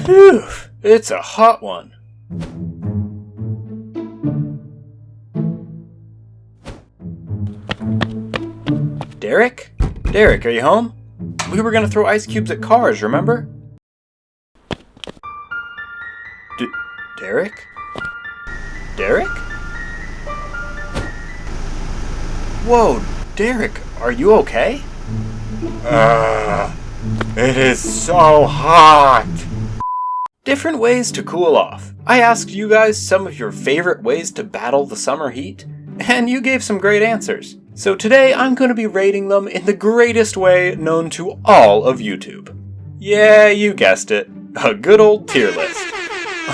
Phew, it's a hot one. Derek? Derek, are you home? We were gonna throw ice cubes at cars, remember? Derek? Derek? Whoa, Derek, are you okay? It is so hot! Different ways to cool off. I asked you guys some of your favorite ways to battle the summer heat, and you gave some great answers. So today I'm going to be rating them in the greatest way known to all of YouTube. Yeah, you guessed it. A good old tier list.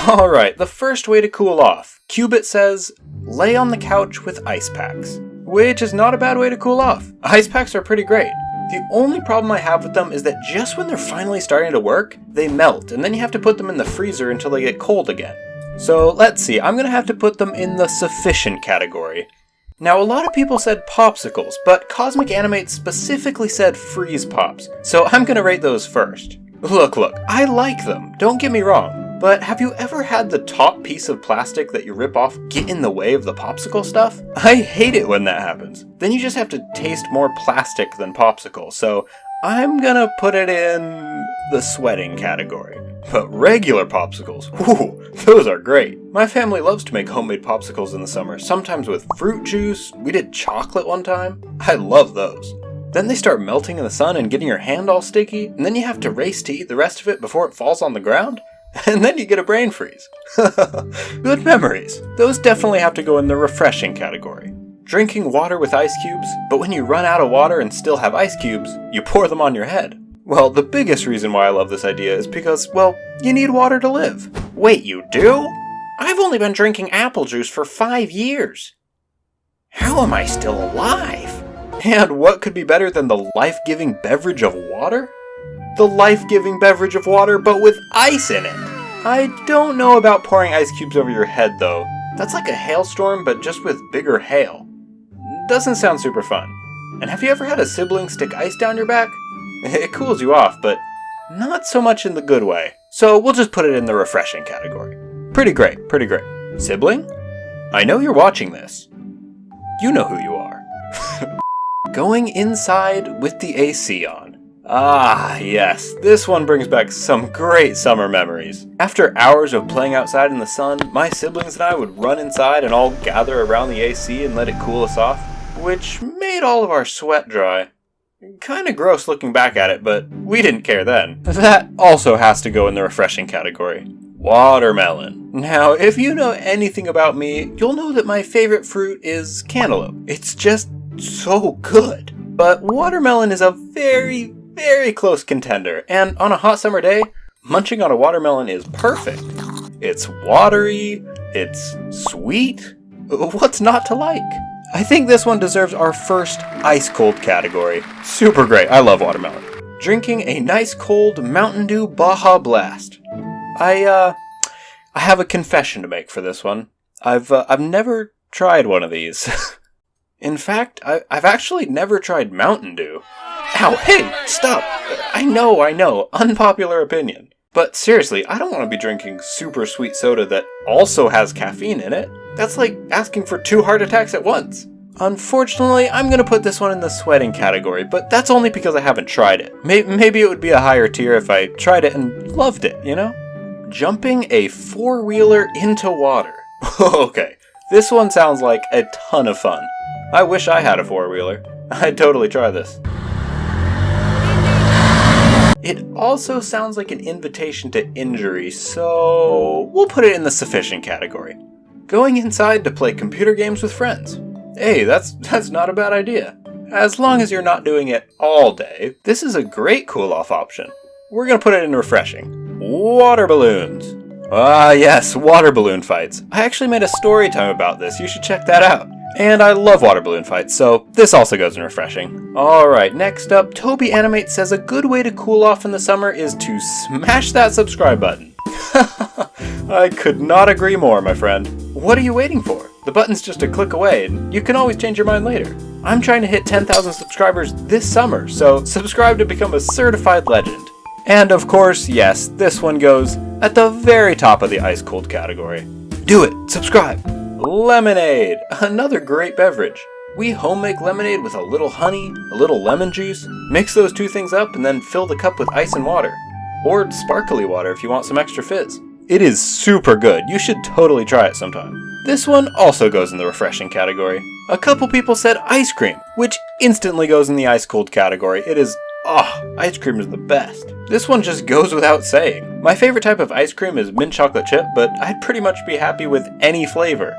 Alright, the first way to cool off. Cubit says, lay on the couch with ice packs. Which is not a bad way to cool off. Ice packs are pretty great. The only problem I have with them is that just when they're finally starting to work, they melt, and then you have to put them in the freezer until they get cold again. So let's see, I'm going to have to put them in the sufficient category. Now, a lot of people said popsicles, but Cosmic Animate specifically said freeze pops, so I'm going to rate those first. Look, I like them, don't get me wrong. But have you ever had the top piece of plastic that you rip off get in the way of the popsicle stuff? I hate it when that happens. Then you just have to taste more plastic than popsicle, so I'm gonna put it in the sweating category. But regular popsicles, whoo, those are great. My family loves to make homemade popsicles in the summer, sometimes with fruit juice. We did chocolate one time. I love those. Then they start melting in the sun and getting your hand all sticky, and then you have to race to eat the rest of it before it falls on the ground. And then you get a brain freeze. Good memories. Those definitely have to go in the refreshing category. Drinking water with ice cubes, but when you run out of water and still have ice cubes, you pour them on your head. Well, the biggest reason why I love this idea is because, well, you need water to live. Wait, you do? I've only been drinking apple juice for 5 years. How am I still alive? And what could be better than the life-giving beverage of water? The life-giving beverage of water, but with ice in it. I don't know about pouring ice cubes over your head, though. That's like a hailstorm, but just with bigger hail. Doesn't sound super fun. And have you ever had a sibling stick ice down your back? It cools you off, but not so much in the good way. So we'll just put it in the refreshing category. Pretty great, pretty great. Sibling? I know you're watching this. You know who you are. Going inside with the AC on. Ah, yes, this one brings back some great summer memories. After hours of playing outside in the sun, my siblings and I would run inside and all gather around the AC and let it cool us off, which made all of our sweat dry. Kinda gross looking back at it, but we didn't care then. That also has to go in the refreshing category. Watermelon. Now, if you know anything about me, you'll know that my favorite fruit is cantaloupe. It's just so good. But watermelon is a very close contender, and on a hot summer day, munching on a watermelon is perfect. It's watery, it's sweet. What's not to like? I think this one deserves our first ice cold category. Super great, I love watermelon. Drinking a nice cold Mountain Dew Baja Blast. I have a confession to make for this one. I've never tried one of these. In fact, I've actually never tried Mountain Dew. Ow, hey, stop! I know, unpopular opinion. But seriously, I don't want to be drinking super sweet soda that also has caffeine in it. That's like asking for 2 heart attacks at once. Unfortunately, I'm going to put this one in the sweating category, but that's only because I haven't tried it. Maybe it would be a higher tier if I tried it and loved it, you know? Jumping a 4-wheeler into water. Okay, this one sounds like a ton of fun. I wish I had a 4-wheeler. I'd totally try this. It also sounds like an invitation to injury, so we'll put it in the sufficient category. Going inside to play computer games with friends. Hey, that's not a bad idea. As long as you're not doing it all day, this is a great cool-off option. We're gonna put it in refreshing. Water balloons. Ah yes, water balloon fights. I actually made a story time about this, you should check that out. And I love water balloon fights, so this also goes in refreshing. Alright, next up, Toby Animate says a good way to cool off in the summer is to smash that subscribe button. I could not agree more, my friend. What are you waiting for? The button's just a click away, and you can always change your mind later. I'm trying to hit 10,000 subscribers this summer, so subscribe to become a certified legend. And of course, yes, this one goes at the very top of the ice-cold category. Do it! Subscribe! Lemonade! Another great beverage. We home make lemonade with a little honey, a little lemon juice, mix those two things up and then fill the cup with ice and water. Or sparkly water if you want some extra fizz. It is super good. You should totally try it sometime. This one also goes in the refreshing category. A couple people said ice cream, which instantly goes in the ice-cold category. It is, ice cream is the best. This one just goes without saying. My favorite type of ice cream is mint chocolate chip, but I'd pretty much be happy with any flavor.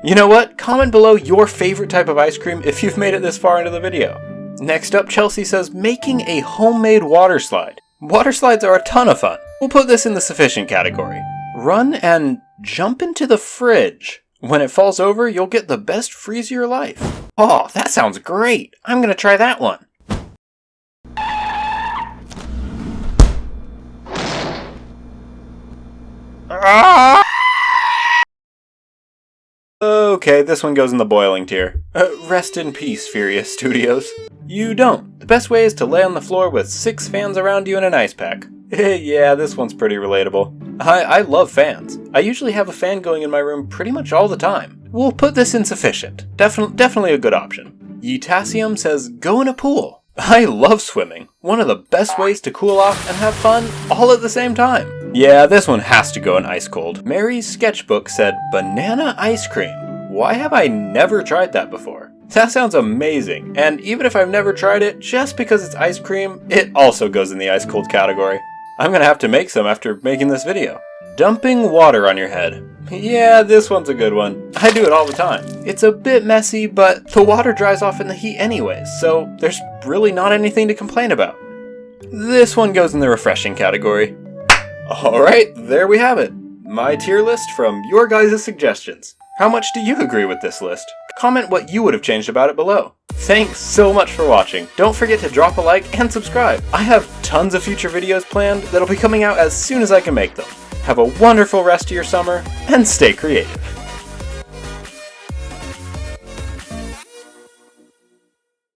You know what? Comment below your favorite type of ice cream if you've made it this far into the video. Next up, Chelsea says, making a homemade water slide. Water slides are a ton of fun. We'll put this in the sufficient category. Run and jump into the fridge. When it falls over, you'll get the best freeze of your life. Oh, that sounds great. I'm gonna try that one. Okay, this one goes in the boiling tier. Rest in peace, Furious Studios. You don't. The best way is to lay on the floor with 6 fans around you and an ice pack. Yeah, this one's pretty relatable. I love fans. I usually have a fan going in my room pretty much all the time. We'll put this in sufficient. Definitely a good option. Yetasium says, go in a pool. I love swimming. One of the best ways to cool off and have fun all at the same time. Yeah, this one has to go in ice cold. Mary's sketchbook said, banana ice cream. Why have I never tried that before? That sounds amazing, and even if I've never tried it, just because it's ice cream, it also goes in the ice cold category. I'm gonna have to make some after making this video. Dumping water on your head. Yeah, this one's a good one. I do it all the time. It's a bit messy, but the water dries off in the heat anyways, so there's really not anything to complain about. This one goes in the refreshing category. Alright, there we have it. My tier list from your guys' suggestions. How much do you agree with this list? Comment what you would have changed about it below. Thanks so much for watching. Don't forget to drop a like and subscribe. I have tons of future videos planned that'll be coming out as soon as I can make them. Have a wonderful rest of your summer, and stay creative.